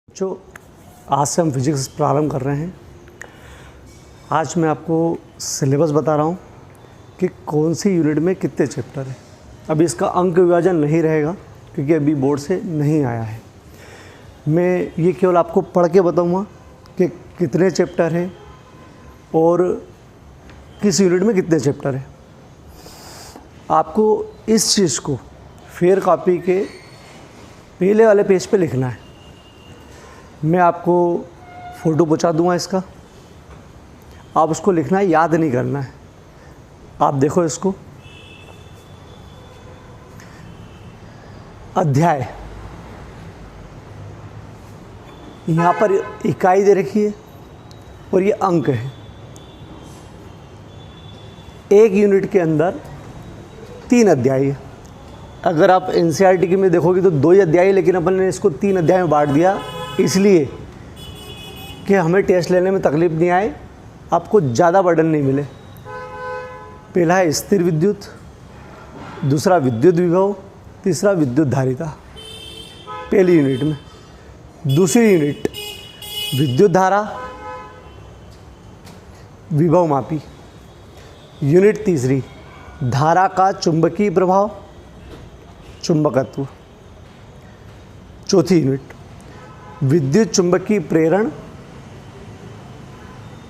बच्चों, आज से हम फिजिक्स प्रारंभ कर रहे हैं। आज मैं आपको सिलेबस बता रहा हूँ कि कौन सी यूनिट में कितने चैप्टर हैं। अभी इसका अंक विभाजन नहीं रहेगा क्योंकि अभी बोर्ड से नहीं आया है। मैं ये केवल आपको पढ़ के बताऊँगा कि कितने चैप्टर हैं और किस यूनिट में कितने चैप्टर हैं। आपको इस चीज़ को फेयर कॉपी के पहले वाले पेज पे लिखना है। मैं आपको फ़ोटो पहुँचा दूँगा इसका, आप उसको लिखना है, याद नहीं करना है। आप देखो इसको, अध्याय, यहाँ पर इकाई दे रखी है और ये अंक है। एक यूनिट के अंदर 3 अध्याय है। अगर आप एनसीईआरटी में देखोगे तो 2 ही अध्याय है, लेकिन अपन ने इसको 3 अध्याय में बांट दिया इसलिए कि हमें टेस्ट लेने में तकलीफ़ नहीं आए, आपको ज़्यादा बर्डन नहीं मिले। पहला है स्थिर विद्युत, दूसरा विद्युत विभव, तीसरा विद्युत धारिता पहली यूनिट में। दूसरी यूनिट विद्युत धारा, विभव मापी। यूनिट तीसरी धारा का चुंबकीय प्रभाव, चुंबकत्व। चौथी यूनिट विद्युत चुंबकीय प्रेरण,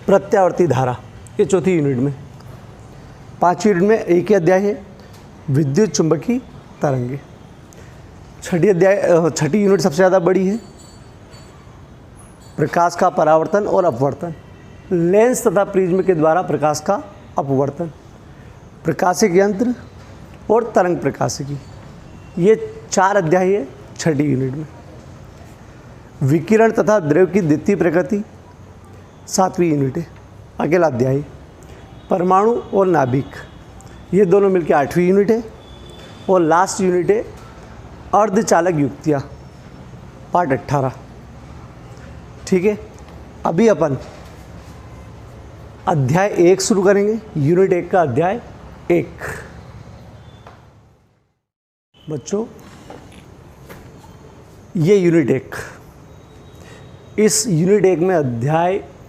प्रत्यावर्ती धारा। ये चौथी यूनिट में। 5वीं यूनिट में एक ही अध्याय है, विद्युत चुंबकीय तरंगे। छठी यूनिट सबसे ज़्यादा बड़ी है, प्रकाश का परावर्तन और अपवर्तन। लेंस तथा प्रिज्म के द्वारा प्रकाश का अपवर्तन, प्रकाशिक यंत्र और तरंग प्रकाशिकी। ये 4 अध्याय है छठी यूनिट में। विकिरण तथा द्रव्य की द्वितीय प्रकृति 7वीं यूनिट है, अकेला अध्याय। परमाणु और नाभिक, ये दोनों मिलकर 8वीं यूनिट है। और लास्ट यूनिट है अर्धचालक युक्तियाँ, पार्ट 18। ठीक है, अभी अपन अध्याय 1 शुरू करेंगे, यूनिट 1 का अध्याय 1। बच्चों, ये यूनिट 1, इस यूनिट 1 में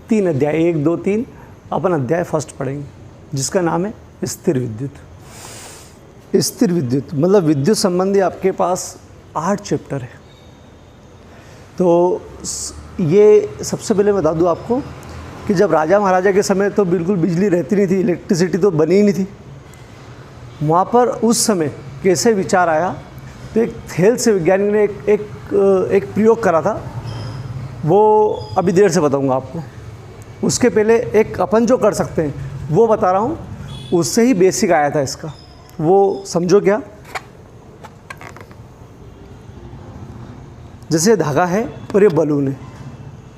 3 अध्याय 1, 2, 3 अपन अध्याय फर्स्ट पढ़ेंगे, जिसका नाम है स्थिर विद्युत। स्थिर विद्युत मतलब विद्युत संबंधी आपके पास 8 चैप्टर है। तो ये सबसे पहले बता दूँ आपको कि जब राजा महाराजा के समय तो बिल्कुल बिजली रहती नहीं थी, इलेक्ट्रिसिटी तो बनी ही नहीं थी। वहाँ पर उस समय कैसे विचार आया, तो एक थेल्स वैज्ञानिक ने एक प्रयोग करा था, वो अभी देर से बताऊंगा आपको। उसके पहले एक अपन जो कर सकते हैं वो बता रहा हूँ, उससे ही बेसिक आया था इसका, वो समझो क्या। जैसे धागा है और ये बलून है,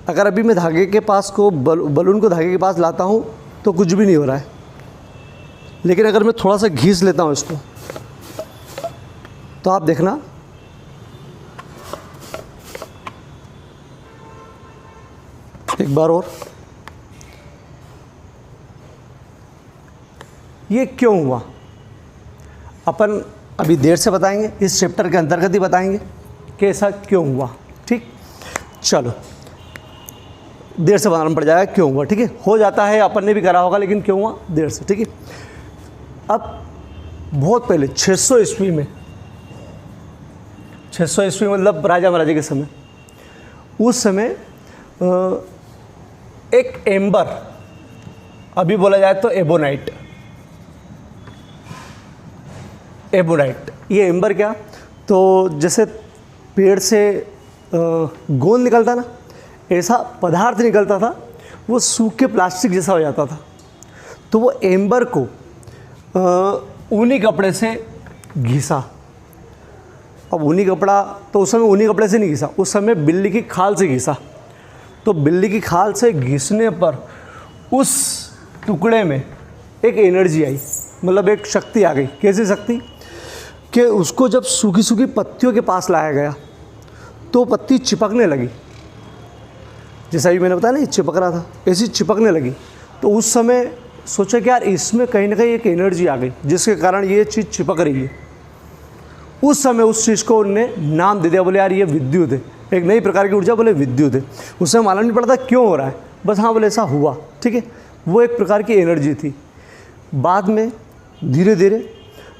अगर अभी मैं धागे के पास को बलून को धागे के पास लाता हूँ तो कुछ भी नहीं हो रहा है, लेकिन अगर मैं थोड़ा सा घीस लेता हूँ इसको, तो आप देखना एक बार और, ये क्यों हुआ अपन अभी देर से बताएंगे, इस चैप्टर के अंतर्गत ही बताएंगे कि ऐसा क्यों हुआ। ठीक, चलो देर से बताना पड़ जाएगा क्यों हुआ। ठीक है, हो जाता है, अपन ने भी करा होगा, लेकिन क्यों हुआ देर से। ठीक है, अब बहुत पहले 600 ईस्वी में, 600 ईस्वी मतलब राजा महाराजा के समय, उस समय एक एम्बर, अभी बोला जाए तो एबोनाइट, ये एम्बर क्या, तो जैसे पेड़ से गोंद निकलता ना, ऐसा पदार्थ निकलता था, वो सूख के प्लास्टिक जैसा हो जाता था। तो वो एम्बर को ऊनी कपड़े से घिसा। अब ऊनी कपड़ा, तो उस समय ऊनी कपड़े से नहीं घिसा, उस समय बिल्ली की खाल से घिसा। तो बिल्ली की खाल से घिसने पर उस टुकड़े में एक एनर्जी आई, मतलब एक शक्ति आ गई। कैसी शक्ति कि उसको जब सूखी सूखी पत्तियों के पास लाया गया तो पत्ती चिपकने लगी, जैसा भी मैंने बताया ना, ये चिपक रहा था, ऐसी चिपकने लगी। तो उस समय सोचा कि यार इसमें कहीं ना कहीं एक एनर्जी आ गई जिसके कारण ये चीज़ चिपक रही है। उस समय उस चीज़ को उनने नाम दे दिया, बोले यार ये विद्युत है, एक नई प्रकार की ऊर्जा, बोले विद्युत है। उसमें मालूम नहीं पड़ता क्यों हो रहा है, बस हाँ बोले ऐसा हुआ, ठीक है। वो एक प्रकार की एनर्जी थी। बाद में धीरे धीरे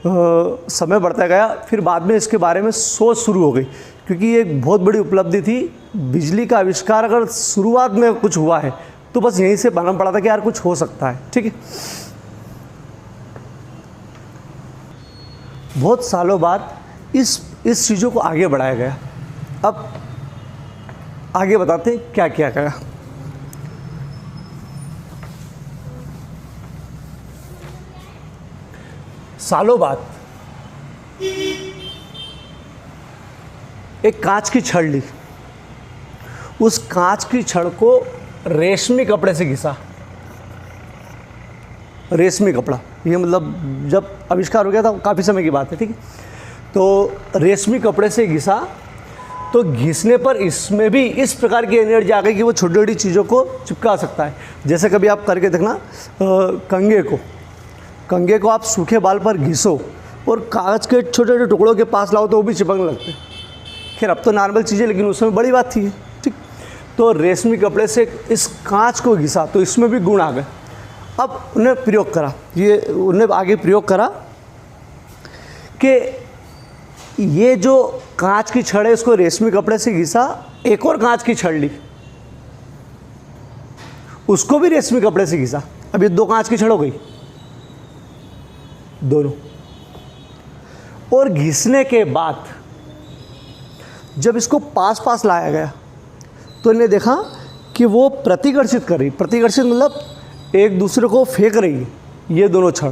समय बढ़ता गया, फिर बाद में इसके बारे में सोच शुरू हो गई, क्योंकि ये एक बहुत बड़ी उपलब्धि थी। बिजली का आविष्कार अगर शुरुआत में कुछ हुआ है तो बस यहीं से मालूम पड़ा था कि यार कुछ हो सकता है, ठीक है। बहुत सालों बाद इस चीज़ों को आगे बढ़ाया गया। अब आगे बताते हैं क्या किया गया। सालों बाद एक कांच की छड़ ली, उस कांच की छड़ को रेशमी कपड़े से घिसा। रेशमी कपड़ा, ये मतलब जब आविष्कार हो गया था काफ़ी समय की बात है, ठीक है। तो रेशमी कपड़े से घिसा, तो घिसने पर इसमें भी इस प्रकार की एनर्जी आ गई कि वो छोटी छोटी चीज़ों को चिपका सकता है। जैसे कभी आप करके देखना, कंघे को आप सूखे बाल पर घिसो और कागज़ के छोटे छोटे टुकड़ों के पास लाओ तो वो भी चिपकने लगते हैं। खैर अब तो नॉर्मल चीज़ें, लेकिन उस समय बड़ी बात थी, ठीक। तो रेशमी कपड़े से इस कांच को घिसा तो इसमें भी गुण आ गए। अब उन्हें प्रयोग करा, उन्हें आगे प्रयोग करा कि ये जो कांच की छड़ है इसको रेशमी कपड़े से घिसा, एक और कांच की छड़ ली, उसको भी रेशमी कपड़े से घिसा। अब ये 2 कांच की छड़ हो गई दोनों। और घिसने के बाद जब इसको पास पास लाया गया तो इन्हें देखा कि वो प्रतिकर्षित कर रही, प्रतिकर्षित मतलब एक दूसरे को फेंक रही है, ये दोनों छड़।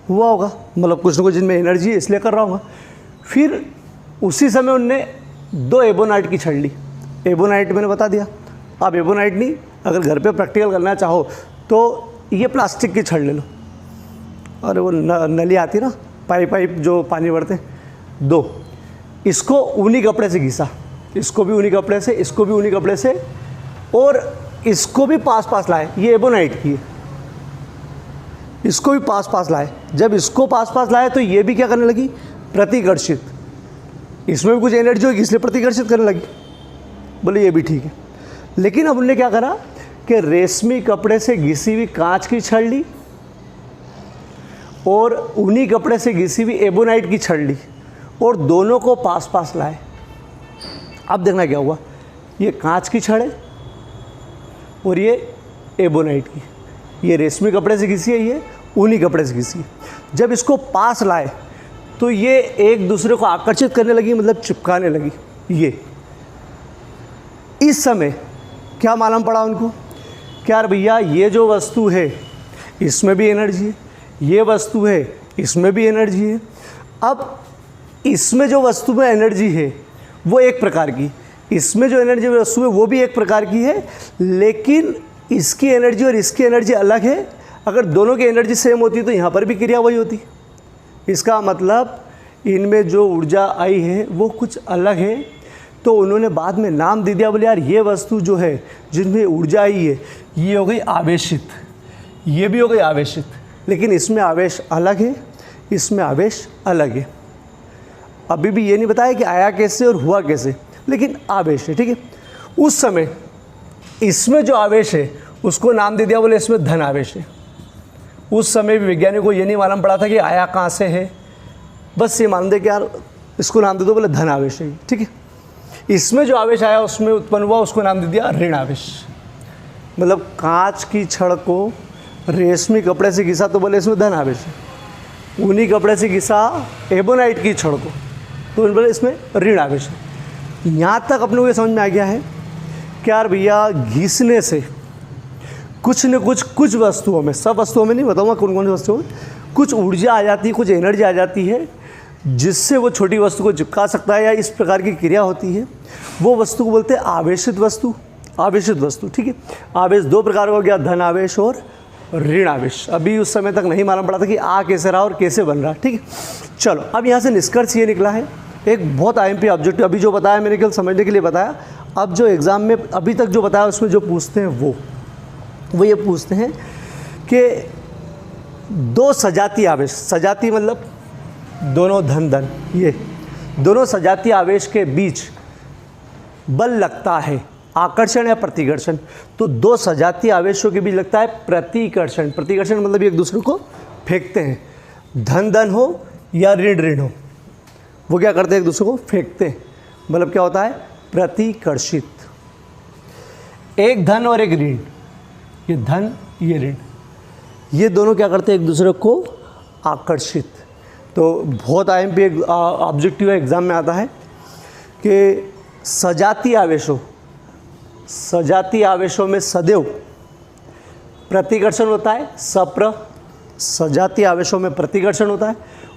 हुआ होगा मतलब कुछ ना कुछ जिनमें एनर्जी है इसलिए कर रहा होगा। फिर उसी समय उनने 2 एबोनाइट की छड़ ली। एबोनाइट मैंने बता दिया। आप एबोनाइट नहीं, अगर घर पे प्रैक्टिकल करना चाहो तो ये प्लास्टिक की छड़ ले लो, और वो नली आती है ना, पाइप जो पानी भरते हैं, 2। इसको ऊनी कपड़े से घिसा, इसको भी ऊनी कपड़े से, इसको भी ऊनी कपड़े से, और इसको भी पास पास लाए। ये एबोनाइट की है, इसको भी पास पास लाए। जब इसको पास पास लाए तो ये भी क्या करने लगी, प्रतिकर्षित। इसमें भी कुछ एनर्जी होगी इसलिए प्रतिकर्षित करने लगी। बोले ये भी ठीक है। लेकिन अब उन्होंने क्या करा कि रेशमी कपड़े से घिसी हुई कांच की छड़ ली और ऊनी कपड़े से घिसी हुई एबोनाइट की छड़ ली और दोनों को पास पास लाए। अब देखना क्या हुआ, ये कांच की छड़ है और ये एबोनाइट की, ये रेशमी कपड़े से घिसी है, ये ऊनी कपड़े से घिसी है। जब इसको पास लाए तो ये एक दूसरे को आकर्षित करने लगी, मतलब चिपकाने लगी। ये इस समय क्या मालूम पड़ा उनको, क्या यार भैया ये जो वस्तु है इसमें भी एनर्जी है, ये वस्तु है इसमें भी एनर्जी है। अब इसमें जो वस्तु में एनर्जी है वो एक प्रकार की, इसमें जो एनर्जी वस्तु है वो भी एक प्रकार की है, लेकिन इसकी एनर्जी और इसकी एनर्जी अलग है। अगर दोनों की एनर्जी सेम होती तो यहाँ पर भी क्रिया वही होती। इसका मतलब इनमें जो ऊर्जा आई है वो कुछ अलग है। तो उन्होंने बाद में नाम दे दिया, बोले यार ये वस्तु जो है जिनमें ऊर्जा आई है ये हो गई आवेशित, ये भी हो गई आवेशित, लेकिन इसमें आवेश अलग है, इसमें आवेश अलग है। अभी भी ये नहीं बताया कि आया कैसे और हुआ कैसे, लेकिन आवेश है, ठीक है। उस समय इसमें जो आवेश है उसको नाम दे दिया, बोले इसमें धन आवेश है। उस समय भी वैज्ञानिक को ये नहीं मालूम पड़ा था कि आया कहाँ से है, बस ये मान दे कि यार इसको नाम दे दो, बोले धन आवेश है, ठीक है। इसमें जो आवेश आया उसमें उत्पन्न हुआ, उसको नाम दे दिया ऋण आवेश। मतलब कांच की छड़ को रेशमी कपड़े से घिसा तो बोले इसमें धन आवेश है, ऊनी कपड़े से घिसा एबोनाइट की छड़ को तो बोले इसमें ऋण आवेश है। यहाँ तक अपने को ये समझ में आ गया है कि यार भैया घिसने से कुछ न कुछ वस्तुओं में, सब वस्तुओं में नहीं बताऊँगा कौन कौन सी वस्तुओं में, कुछ ऊर्जा आ जाती है, कुछ एनर्जी आ जाती है जिससे वो छोटी वस्तु को चिपका सकता है या इस प्रकार की क्रिया होती है। वो वस्तु को बोलते हैं आवेशित वस्तु। आवेशित वस्तु, ठीक है। आवेश 2 प्रकार का हो गया, धन आवेश और ऋण आवेश। अभी उस समय तक नहीं मालूम पड़ा था कि आ कैसे रहा और कैसे बन रहा, ठीक है। चलो अब यहाँ से निष्कर्ष ये निकला है, एक बहुत IMP ऑब्जेक्टिव अभी जो बताया मैंने केवल समझने के लिए बताया। अब जो एग्ज़ाम में अभी तक जो बताया उसमें जो पूछते हैं वो ये पूछते हैं कि 2 सजातीय आवेश, सजाती मतलब दोनों धन, ये दोनों सजातीय आवेश के बीच बल लगता है, आकर्षण या प्रतिकर्षण, तो दो सजातीय आवेशों के बीच लगता है प्रतिकर्षण। प्रतिकर्षण मतलब एक दूसरे को फेंकते हैं, धन धन हो या ऋण ऋण हो, वो क्या करते हैं, एक दूसरे को फेंकते हैं, मतलब क्या होता है, प्रतिकर्षित। एक धन और एक ऋण, ये धन ये ऋण, ये दोनों क्या करते हैं, एक दूसरे को आकर्षित। तो बहुत IMP ऑब्जेक्टिव एग्जाम में आता है कि सजातीय आवेशों में सदैव प्रतिकर्षण होता है, सजातीय आवेशों में प्रतिकर्षण होता है,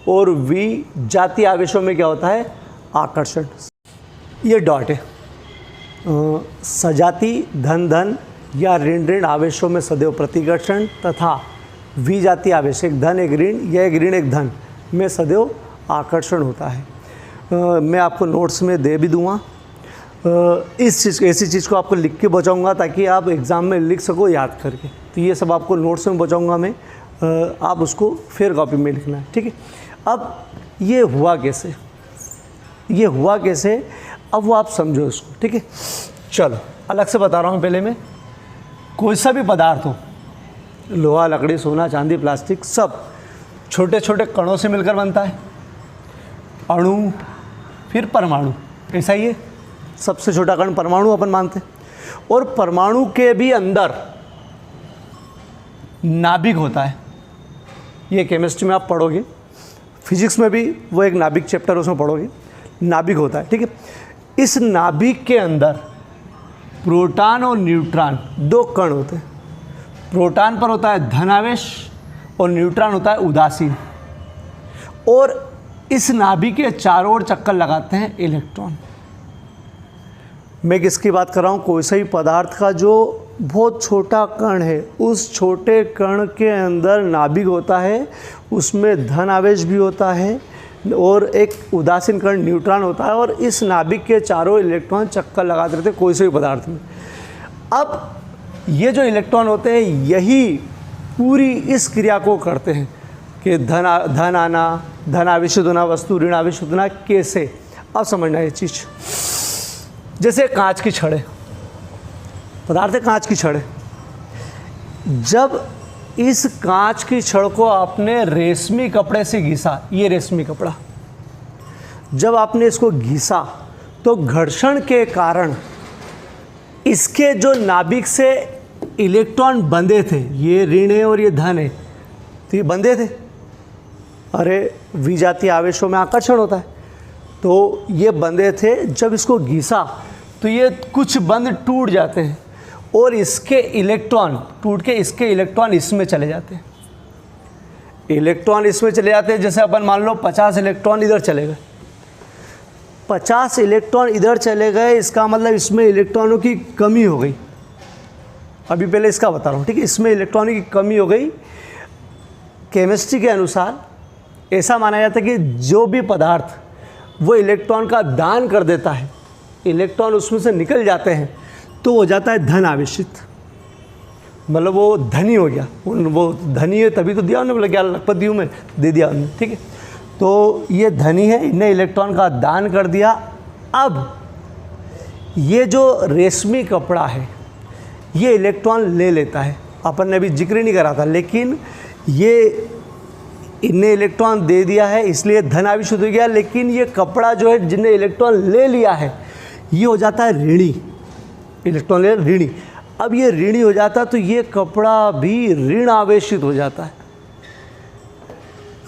और विजातीय आवेशों में क्या होता है, आकर्षण। ये डॉट है। सजातीय धन धन या ऋण ऋण आवेशों में सदैव प्रतिकर्षण तथा विजातीय आवेश, एक धन एक ऋण या एक ऋण एक धन में सदैव आकर्षण होता है। मैं आपको नोट्स में दे भी दूंगा। ऐसी चीज़ को आपको लिख के बचाऊंगा ताकि आप एग्ज़ाम में लिख सको याद करके। तो ये सब आपको नोट्स में बचाऊंगा मैं, आप उसको फिर कॉपी में लिखना है, ठीक है। अब ये हुआ कैसे, अब वो आप समझो इसको, ठीक है। चलो अलग से बता रहा हूँ पहले मैं। कोई सा भी पदार्थ हो, लोहा लकड़ी सोना चांदी प्लास्टिक, सब छोटे छोटे कणों से मिलकर बनता है, अणु फिर परमाणु, ऐसा ही है। सबसे छोटा कण परमाणु अपन मानते हैं, और परमाणु के भी अंदर नाभिक होता है। ये केमिस्ट्री में आप पढ़ोगे, फिजिक्स में भी वो एक नाभिक चैप्टर उसमें पढ़ोगे, नाभिक होता है, ठीक है। इस नाभिक के अंदर प्रोटॉन और न्यूट्रॉन दो कण होते हैं। प्रोटॉन पर होता है धन आवेश और न्यूट्रॉन होता है उदासीन, और इस नाभिक के चारों ओर चक्कर लगाते हैं इलेक्ट्रॉन। मैं किसकी बात कर रहा हूँ, कोई सा भी पदार्थ का जो बहुत छोटा कण है, उस छोटे कण के अंदर नाभिक होता है, उसमें धन आवेश भी होता है और एक उदासीन कण न्यूट्रॉन होता है, और इस नाभिक के चारों इलेक्ट्रॉन चक्कर लगाते रहते हैं कोई से भी पदार्थ में। अब ये जो इलेक्ट्रॉन होते हैं यही पूरी इस क्रिया को करते हैं कि धन आना, धन आवेशित होना वस्तु, ऋण आवेशित होना। कैसे, अब समझना ये चीज़। जैसे कांच की छड़ है, पदार्थ है कांच की छड़ है। जब इस कांच की छड़ को आपने रेशमी कपड़े से घिसा, ये रेशमी कपड़ा, जब आपने इसको घिसा तो घर्षण के कारण इसके जो नाभिक से इलेक्ट्रॉन बंधे थे, ये ऋण है और ये धन है, तो ये बंधे थे। अरे विजातीय आवेशों में आकर्षण होता है, तो ये बंधे थे। जब इसको घिसा तो ये कुछ बंध टूट जाते हैं और इसके इलेक्ट्रॉन टूट के इसके इलेक्ट्रॉन इसमें चले जाते हैं। इलेक्ट्रॉन इसमें चले जाते हैं, जैसे अपन मान लो 50 इलेक्ट्रॉन इधर चले गए, 50 इलेक्ट्रॉन इधर चले गए, इसका मतलब इसमें इलेक्ट्रॉनों की कमी हो गई। अभी पहले इसका बता रहा हूँ, ठीक है। इसमें इलेक्ट्रॉनों की कमी हो गई। केमिस्ट्री के अनुसार ऐसा माना जाता है कि जो भी पदार्थ वो इलेक्ट्रॉन का दान कर देता है, इलेक्ट्रॉन उसमें से निकल जाते हैं, तो हो जाता है धन आवेशित, मतलब वो धनी हो गया। वो धनी है तभी तो दिया उन्होंने, बोला क्या लखपत दी हूँ मैं, दे दिया उन्होंने, ठीक है। तो ये धनी है, इन्हें इलेक्ट्रॉन का दान कर दिया। अब ये जो रेशमी कपड़ा है ये इलेक्ट्रॉन ले लेता है, अपन ने अभी जिक्र नहीं करा था, लेकिन ये इन्हें इलेक्ट्रॉन दे दिया है इसलिए धन आवेशित हो गया। लेकिन ये कपड़ा जो है जिन्हें इलेक्ट्रॉन ले लिया है ये हो जाता है ऋणी, इलेक्ट्रॉन ले ऋणी। अब ये ऋणी हो जाता तो ये कपड़ा भी ऋण आवेशित हो जाता है।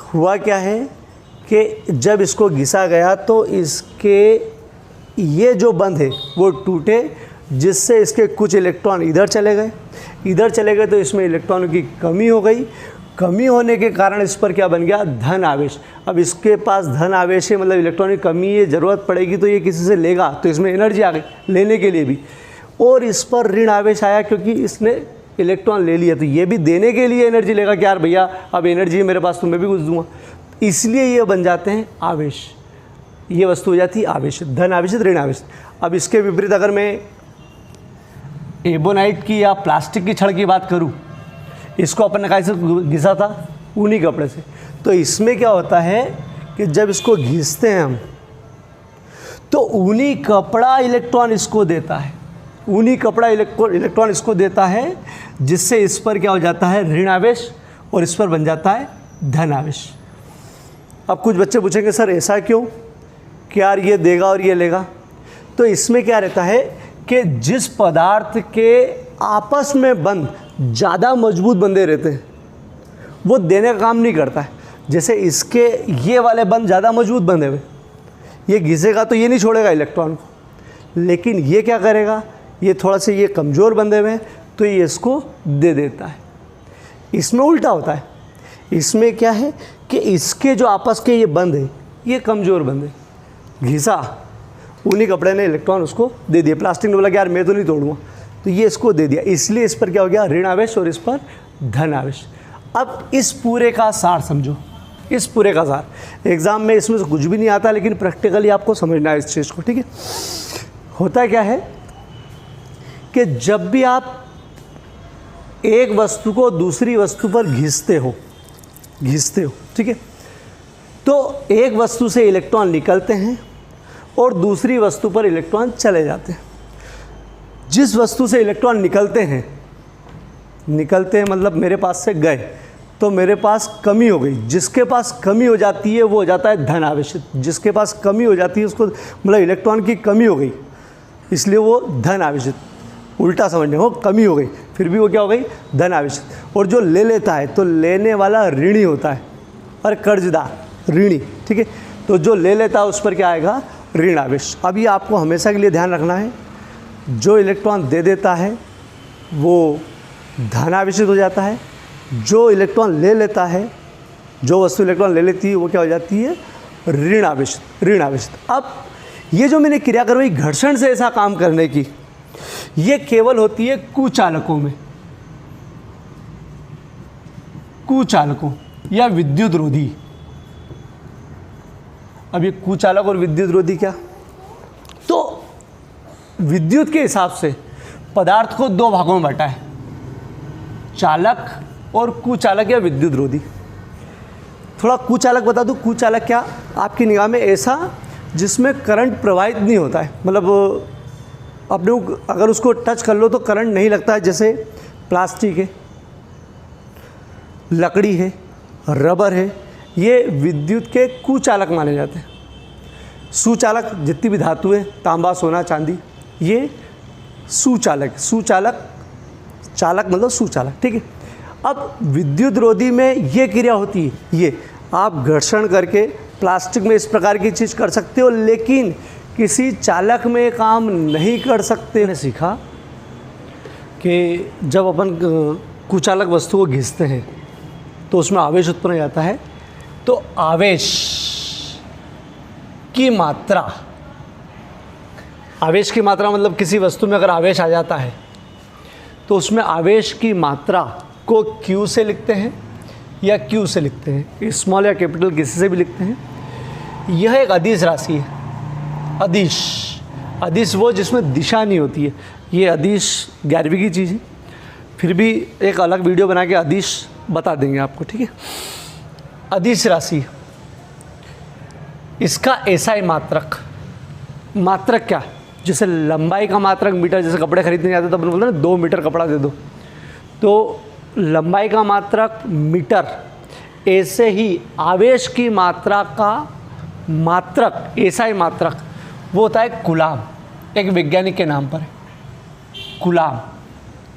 हुआ क्या है कि जब इसको घिसा गया तो इसके ये जो बंध है वो टूटे, जिससे इसके कुछ इलेक्ट्रॉन इधर चले गए, तो इसमें इलेक्ट्रॉनों की कमी हो गई। कमी होने के कारण इस पर क्या बन गया, धन आवेश। अब इसके पास धन आवेश है, मतलब इलेक्ट्रॉन की कमी है, ज़रूरत पड़ेगी तो ये किसी से लेगा, तो इसमें एनर्जी आ गई लेने के लिए भी, और इस पर ऋण आवेश आया क्योंकि इसने इलेक्ट्रॉन ले लिया, तो ये भी देने के लिए एनर्जी लेगा कि यार भैया अब एनर्जी है मेरे पास तो मैं भी कुछ दूंगा, इसलिए ये बन जाते हैं आवेश। ये वस्तु हो जाती है आवेशित, धन आवेशित, ऋण आवेशित। अब इसके विपरीत अगर मैं एबोनाइट की या प्लास्टिक की छड़ की बात करूं, इसको अपन ने कैसे घिसा था, ऊनी कपड़े से, तो इसमें क्या होता है कि जब इसको घिसते हैं हम तो ऊनी कपड़ा इलेक्ट्रॉन इसको देता है, ऊनी कपड़ा इलेक्ट्रॉन इसको देता है, जिससे इस पर क्या हो जाता है, ऋण आवेश, और इस पर बन जाता है धन आवेश। अब कुछ बच्चे पूछेंगे सर ऐसा क्यों, कि यार ये देगा और ये लेगा। तो इसमें क्या रहता है कि जिस पदार्थ के आपस में बंध ज़्यादा मजबूत बंधे रहते हैं वो देने का काम नहीं करता है। जैसे इसके ये वाले बंध ज़्यादा मजबूत बंधे हुए, ये घिसेगा तो ये नहीं छोड़ेगा इलेक्ट्रॉन को, लेकिन ये क्या करेगा, ये थोड़ा से ये कमज़ोर बंधे हुए हैं तो ये इसको दे देता है। इसमें उल्टा होता है, इसमें क्या है कि इसके जो आपस के ये बंध है ये कमज़ोर बंध है, घिसा, ऊनी कपड़े ने इलेक्ट्रॉन उसको दे दिया, प्लास्टिक ने बोला कि यार मैं तो नहीं तोड़ूंगा, तो ये इसको दे दिया, इसलिए इस पर क्या हो गया, ऋण आवेश, और इस पर धन आवेश। अब इस पूरे का सार समझो, इस पूरे का सार एग्ज़ाम में इसमें से कुछ भी नहीं आता, लेकिन प्रैक्टिकली आपको समझना है इस चीज़ को, ठीक है। होता क्या है कि जब भी आप एक वस्तु को दूसरी वस्तु पर घिसते हो, ठीक है, तो एक वस्तु से इलेक्ट्रॉन निकलते हैं और दूसरी वस्तु पर इलेक्ट्रॉन चले जाते हैं। जिस वस्तु से इलेक्ट्रॉन निकलते हैं मतलब मेरे पास से गए, तो मेरे पास कमी हो गई, जिसके पास कमी हो जाती है वो हो जाता है धन आवेशित, जिसके पास कमी हो जाती है उसको मतलब इलेक्ट्रॉन की कमी हो गई इसलिए वो धन आवेशित, उल्टा समझने हो, कमी हो गई फिर भी वो क्या हो गई, धन आवेशित। और जो ले लेता है तो लेने वाला ऋणी होता है और कर्जदार ऋणी, ठीक है, तो जो ले लेता है उस पर क्या आएगा, ऋण आवेश। अब ये आपको हमेशा के लिए ध्यान रखना है, जो इलेक्ट्रॉन दे देता है वो धन आवेशित हो जाता है, जो इलेक्ट्रॉन ले लेता है, जो वस्तु इलेक्ट्रॉन ले लेती है वो क्या हो जाती है, ऋण आवेशित। अब ये जो मैंने क्रिया करवाई घर्षण से ऐसा काम करने की, ये केवल होती है कुचालकों में, कुचालकों या विद्युत रोधी। अब ये कुचालक और विद्युत रोधी क्या, तो विद्युत के हिसाब से पदार्थ को दो भागों में बांटा है, चालक और कुचालक या विद्युत रोधी। थोड़ा कुचालक बता दूं, कुचालक क्या आपकी निगाह में ऐसा जिसमें करंट प्रवाहित नहीं होता है, मतलब अपने अगर उसको टच कर लो तो करंट नहीं लगता है, जैसे प्लास्टिक है, लकड़ी है, रबर है, ये विद्युत के कुचालक माने जाते हैं। सुचालक जितनी भी धातु है, तांबा, सोना, चांदी, ये सुचालक, चालक मतलब सुचालक, ठीक है। अब विद्युत रोधी में ये क्रिया होती है, ये आप घर्षण करके प्लास्टिक में इस प्रकार की चीज़ कर सकते हो, लेकिन किसी चालक में काम नहीं कर सकते। मैंने सीखा कि जब अपन कुचालक वस्तु को घिसते हैं तो उसमें आवेश उत्पन्न हो जाता है, तो आवेश की मात्रा, आवेश की मात्रा मतलब किसी वस्तु में अगर आवेश आ जाता है तो उसमें आवेश की मात्रा को Q से लिखते हैं या Q से लिखते हैं, स्मॉल या कैपिटल किसी से भी लिखते हैं। यह एक अदिश राशि है, अदिश वो जिसमें दिशा नहीं होती है, ये अदिश 11वीं की चीज़ है, फिर भी एक अलग वीडियो बना के अदिश बता देंगे आपको, ठीक है। अदिश राशि, इसका एसआई मात्रक क्या, जैसे लंबाई का मात्रक मीटर, जैसे कपड़े खरीदने जाते तो अपन बोलते हैं ना 2 मीटर कपड़ा दे दो, तो लंबाई का मात्रक मीटर, ऐसे ही आवेश की मात्रा का मात्रक, एसआई मात्रक वो होता है कूलाम, एक वैज्ञानिक के नाम पर है कूलाम,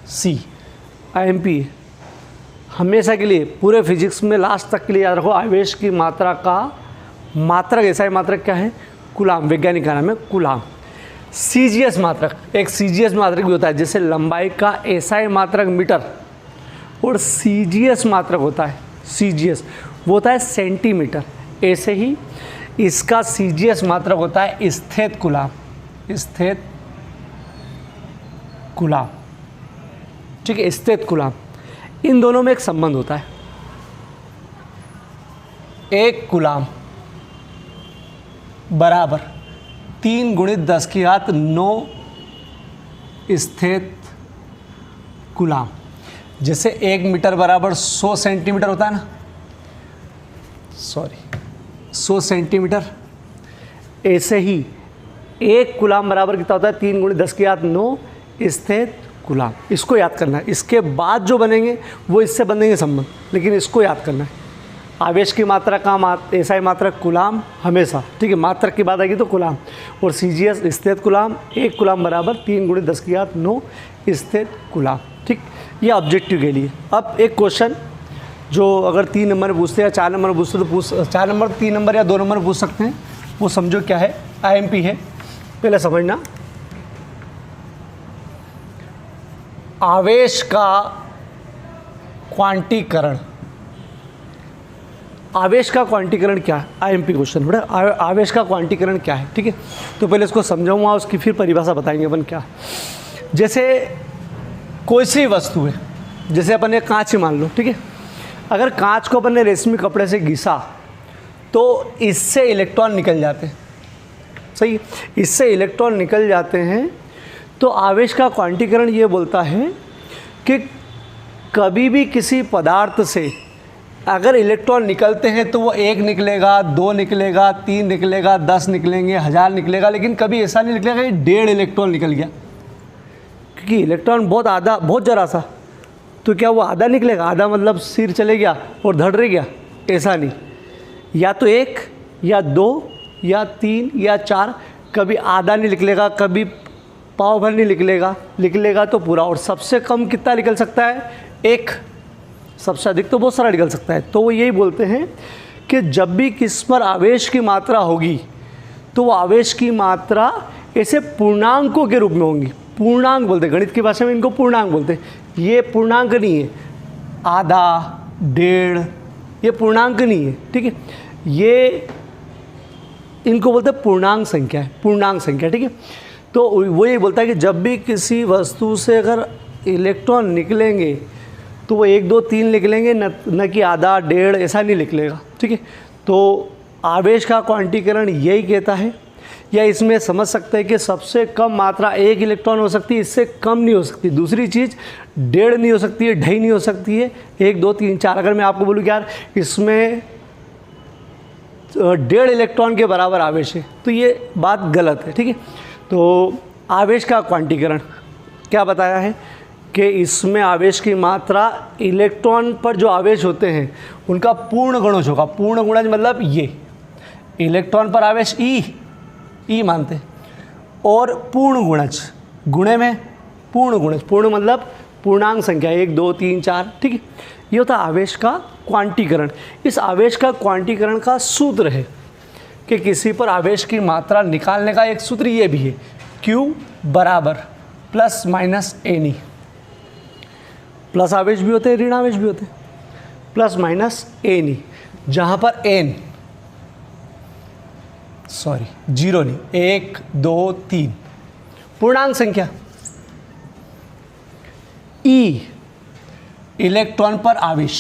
CIMP। हमेशा के लिए पूरे फिजिक्स में लास्ट तक के लिए याद रखो, आवेश की मात्रा का मात्रक, एसआई मात्रक क्या है, कूलाम, वैज्ञानिक का नाम है कूलाम। CGS मात्रक, एक CGS मात्रक भी होता है, जैसे लंबाई का एसआई मात्रक मीटर और CGS मात्रक होता है, CGS वो होता है सेंटीमीटर, ऐसे ही इसका CGS मात्रक होता है स्थित कूलाम, ठीक है, स्थित कूलाम। इन दोनों में एक संबंध होता है, एक कूलाम बराबर 3 × 10⁹ स्थित कूलाम। जैसे 1 मीटर बराबर 100 सेंटीमीटर होता है ना, 100 सेंटीमीटर, ऐसे ही 1 कूलाम बराबर कितना होता है 3 × 10⁹ स्थित कूलाम। इसको याद करना है। इसके बाद जो बनेंगे वो इससे बनेंगे संबंध, लेकिन इसको याद करना है। आवेश की मात्रा का एसआई मात्रक कूलाम हमेशा, ठीक है, मात्रक की बात आएगी तो कूलाम, और CGS स्थित कूलाम, 1 कूलाम बराबर 3 × 10⁹ स्थित कूलाम, ठीक। ये ऑब्जेक्टिव के लिए। अब एक क्वेश्चन जो अगर 3 नंबर पूछते हैं या 4 नंबर पूछते तो 4 नंबर, 3 नंबर या 2 नंबर पूछ सकते हैं, वो समझो क्या है, IMP है। पहले समझना, आवेश का क्वांटीकरण, आवेश का क्वांटीकरण क्या है, IMP क्वेश्चन बेटा, आवेश का क्वांटीकरण क्या है, ठीक है। तो पहले इसको समझाऊंगा, उसकी फिर परिभाषा बताएंगे अपन क्या। जैसे कोई सी वस्तु है, जैसे अपन ने कांच ही मान लो, ठीक है, अगर कांच को अपन ने रेशमी कपड़े से घिसा तो इससे इलेक्ट्रॉन निकल जाते हैं, सही, इससे इलेक्ट्रॉन निकल जाते हैं। तो आवेश का क्वांटीकरण ये बोलता है कि कभी भी किसी पदार्थ से अगर इलेक्ट्रॉन निकलते हैं तो वो 1 निकलेगा, 2 निकलेगा, 3 निकलेगा, 10 निकलेंगे, 1000 निकलेगा, लेकिन कभी ऐसा नहीं निकलेगा कि 1.5 इलेक्ट्रॉन निकल गया, क्योंकि इलेक्ट्रॉन बहुत ज़रा सा, तो क्या वो आधा निकलेगा, आधा मतलब सिर चले गया और धड़ रह गया, ऐसा नहीं, या तो 1 या 2 या 3 या 4, कभी आधा नहीं निकलेगा, कभी पाव भर नहीं निकलेगा तो पूरा। और सबसे कम कितना निकल सकता है, 1, सबसे अधिक तो बहुत सारा निकल सकता है। तो वो यही बोलते हैं कि जब भी किस पर आवेश की मात्रा होगी तो वो आवेश की मात्रा ऐसे पूर्णांकों के रूप में होंगी। पूर्णांक बोलते हैं, गणित की भाषा में इनको पूर्णांक बोलते हैं। ये पूर्णांक नहीं है, आधा, 1.5, ये पूर्णांक नहीं है, ठीक है, ये इनको बोलते हैं पूर्णांक संख्या है, पूर्णांक संख्या, ठीक है। तो वो ये बोलता है कि जब भी किसी वस्तु से अगर इलेक्ट्रॉन निकलेंगे तो वो 1, 2, 3 निकलेंगे, न कि आधा, 1.5, ऐसा नहीं निकलेगा, ठीक है। तो आवेश का क्वांटीकरण यही कहता है, या इसमें समझ सकते हैं कि सबसे कम मात्रा 1 इलेक्ट्रॉन हो सकती है, इससे कम नहीं हो सकती। दूसरी चीज़ 1.5 नहीं हो सकती है, 2.5 नहीं हो सकती है, 1, 2, 3, 4। अगर मैं आपको बोलूँ कि यार इसमें 1.5 इलेक्ट्रॉन के बराबर आवेश है तो ये बात गलत है, ठीक है। तो आवेश का क्वांटीकरण क्या बताया है कि इसमें आवेश की मात्रा इलेक्ट्रॉन पर जो आवेश होते हैं उनका पूर्ण गुणज होगा। पूर्ण गुणज मतलब ये इलेक्ट्रॉन पर आवेश ई मानते हैं, और पूर्ण गुणज, गुणे में पूर्ण गुणज, पूर्ण मतलब पूर्णांक संख्या 1, 2, 3, 4, ठीक है। ये होता है आवेश का क्वांटीकरण। इस आवेश का क्वांटीकरण का सूत्र है कि किसी पर आवेश की मात्रा निकालने का एक सूत्र ये भी है, Q बराबर ±NE। प्लस आवेश भी होते हैं, ऋण आवेश भी होते हैं, ±NE, जहाँ पर N 0 नहीं, 1, 2, 3 पूर्णांक संख्या, E इलेक्ट्रॉन पर आवेश,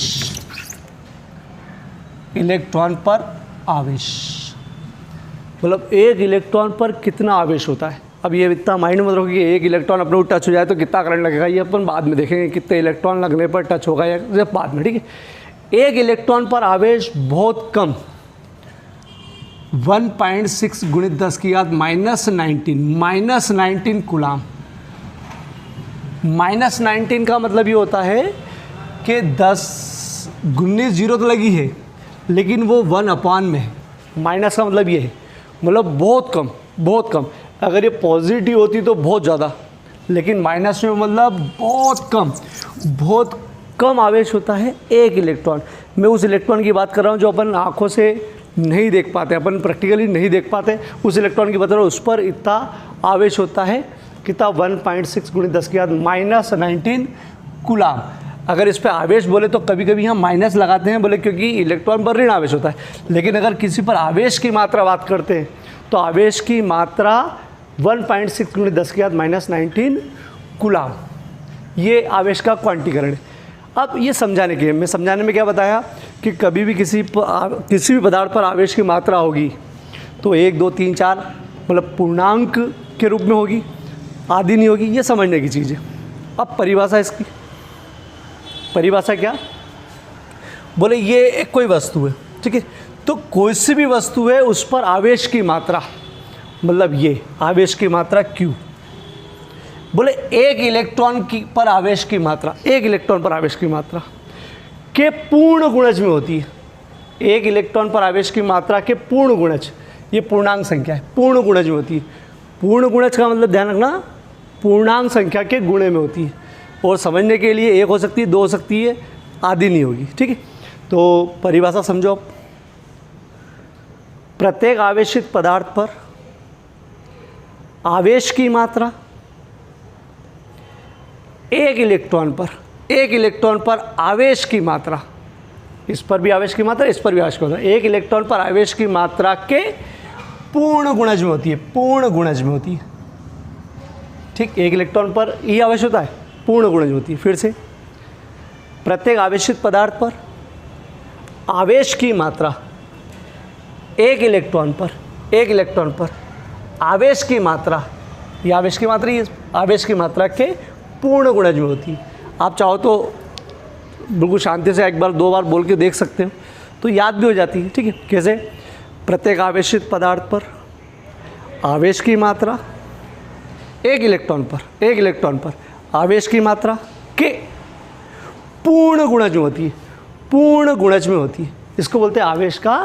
इलेक्ट्रॉन पर आवेश मतलब 1 इलेक्ट्रॉन पर कितना आवेश होता है। अब ये इतना माइंड में रखो कि 1 इलेक्ट्रॉन अपने टच हो जाए तो कितना करंट लगेगा, ये अपन बाद में देखेंगे कितने इलेक्ट्रॉन लगने पर टच होगा या बाद में, ठीक है। 1 इलेक्ट्रॉन पर आवेश बहुत कम 1.6 × 10⁻⁻19 -19 कूलाम। -19 का मतलब ये होता है कि 19 जीरो तो लगी है लेकिन वो 1 में है। माइनस का मतलब ये है, मतलब बहुत कम, बहुत कम। अगर ये पॉजिटिव होती तो बहुत ज़्यादा, लेकिन माइनस में मतलब बहुत कम आवेश होता है 1 इलेक्ट्रॉन। मैं उस इलेक्ट्रॉन की बात कर रहा हूँ जो अपन आँखों से नहीं देख पाते, अपन प्रैक्टिकली नहीं देख पाते, उस इलेक्ट्रॉन की बात कर रहा हूँ। उस पर इतना आवेश होता है कितना, 1.6 × 10⁻⁻19 कूलाम। अगर इस पर आवेश बोले तो कभी कभी हम माइनस लगाते हैं, बोले क्योंकि इलेक्ट्रॉन पर ऋण आवेश होता है। लेकिन अगर किसी पर आवेश की मात्रा बात करते हैं तो आवेश की मात्रा 1.6 × 10⁻⁻19 कूलाम। ये आवेश का क्वांटीकरण है। अब ये समझाने में क्या बताया कि कभी भी किसी भी पदार्थ पर आवेश की मात्रा होगी तो 1, 2, 3, 4 मतलब पूर्णांक के रूप में होगी, आधी नहीं होगी। ये समझने की चीज़ है। अब परिभाषा, इसकी परिभाषा क्या, बोले ये एक कोई वस्तु है, ठीक है। तो कोई सी भी वस्तु है उस पर आवेश की मात्रा मतलब ये आवेश की मात्रा Q। बोले एक इलेक्ट्रॉन की पर आवेश की मात्रा, एक इलेक्ट्रॉन पर आवेश की मात्रा के पूर्ण गुणज में होती है। एक इलेक्ट्रॉन पर आवेश की मात्रा के पूर्ण गुणज, ये पूर्णांक संख्या है, पूर्ण गुणज में होती है। पूर्ण गुणज का मतलब ध्यान रखना पूर्णांक संख्या के गुणे में होती है। और समझने के लिए एक हो सकती है, दो हो सकती है, आदि नहीं होगी। ठीक है, तो परिभाषा समझो। प्रत्येक आवेशित पदार्थ पर आवेश की मात्रा एक इलेक्ट्रॉन पर आवेश की मात्रा, इस पर भी आवेश की मात्रा, इस पर भी आवेश की मात्रा, एक इलेक्ट्रॉन पर आवेश की मात्रा के पूर्ण गुणज में होती है, पूर्ण गुणज में होती है। ठीक, एक इलेक्ट्रॉन पर ये आवेश होता है, पूर्ण गुणज में होती है। फिर से, प्रत्येक आवेशित पदार्थ पर आवेश की मात्रा एक इलेक्ट्रॉन पर आवेश की मात्रा, ये आवेश की मात्रा, ये आवेश की मात्रा के पूर्ण गुणज में होती है। आप चाहो तो बिल्कुल शांति से एक बार दो बार बोल के देख सकते हो, तो याद भी हो जाती है। ठीक है, कैसे? प्रत्येक आवेशित पदार्थ पर आवेश की मात्रा एक इलेक्ट्रॉन पर आवेश की मात्रा के पूर्ण गुणज में होती है, पूर्ण गुणज में होती है। इसको बोलते हैं आवेश का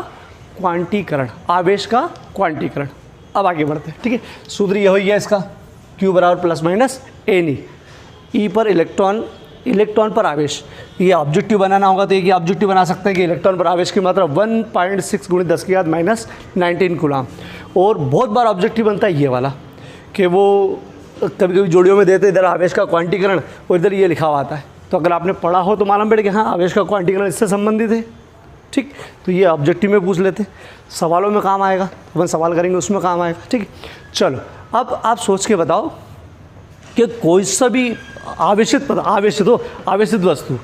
क्वांटीकरण, आवेश का क्वांटीकरण। अब आगे बढ़ते हैं। ठीक है, सूत्र यह हो गया इसका, Q बराबर प्लस माइनस NE। E पर इलेक्ट्रॉन पर आवेश, ये ऑब्जेक्टिव बनाना होगा तो ये ऑब्जेक्टिव बना सकते हैं कि इलेक्ट्रॉन पर आवेश की मात्रा 1.6 × 10⁻⁻19 कूलाम। और बहुत बार ऑब्जेक्टिव बनता है ये वाला, कि वो कभी कभी जोड़ियों में देते इधर आवेश का क्वांटीकरण और इधर ये लिखा हुआ आता है। तो अगर आपने पढ़ा हो तो मालूम पड़े कि हाँ आवेश का क्वांटीकरण इससे संबंधित है। ठीक, तो ये ऑब्जेक्टिव में पूछ लेते, सवालों में काम आएगा, अपन सवाल करेंगे उसमें काम आएगा। ठीक है, चलो अब आप सोच के बताओ कि कोई सा भी आवेशित वस्तु,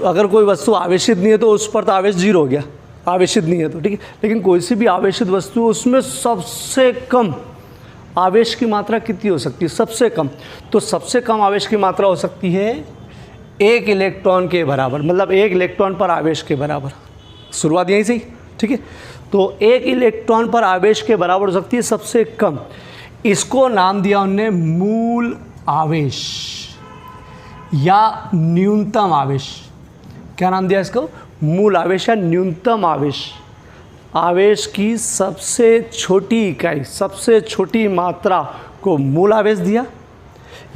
अगर कोई वस्तु आवेशित नहीं है तो उस पर तो आवेश 0 हो गया, आवेशित नहीं है तो। ठीक है, लेकिन कोई सी भी आवेशित वस्तु, उसमें सबसे कम आवेश की मात्रा कितनी हो सकती है? सबसे कम, तो सबसे कम आवेश की मात्रा हो सकती है एक इलेक्ट्रॉन के बराबर, मतलब एक इलेक्ट्रॉन पर आवेश के बराबर। शुरुआत यहीं से ही। ठीक है, तो एक इलेक्ट्रॉन पर आवेश के बराबर हो सकती है सबसे कम। इसको नाम दिया उनने मूल आवेश या न्यूनतम आवेश। क्या नाम दिया इसको? मूल आवेश या न्यूनतम आवेश। आवेश की सबसे छोटी इकाई, सबसे छोटी मात्रा को मूल आवेश दिया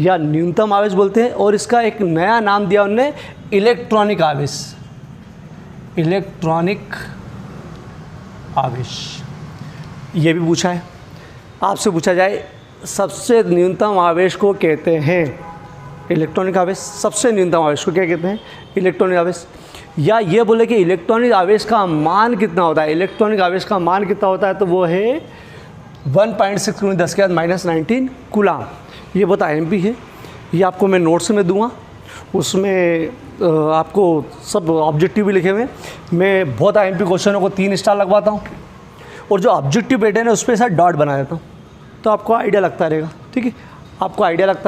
या न्यूनतम आवेश बोलते हैं। और इसका एक नया नाम दिया उन्होंने इलेक्ट्रॉनिक आवेश, इलेक्ट्रॉनिक आवेश। ये भी पूछा है, आपसे पूछा जाए सबसे न्यूनतम आवेश को कहते हैं इलेक्ट्रॉनिक आवेश। सबसे न्यूनतम आवेश को क्या कहते हैं? इलेक्ट्रॉनिक आवेश। या ये बोले कि इलेक्ट्रॉनिक आवेश का मान कितना होता है? इलेक्ट्रॉनिक आवेश का मान कितना होता है? तो वो है 1.6 × 10⁻⁻19 कूलाम। ये बहुत MP है, ये आपको मैं नोट्स में दूंगा, उसमें आपको सब ऑब्जेक्टिव भी लिखे हुए। मैं बहुत MP क्वेश्चनों को 3 स्टार लगवाता हूँ और जो ऑब्जेक्टिव पैटर्न है उस पर ऐसा डॉट बना देता हूँ, तो आपको आइडिया लगता रहेगा। ठीक है, आपको आइडिया लगता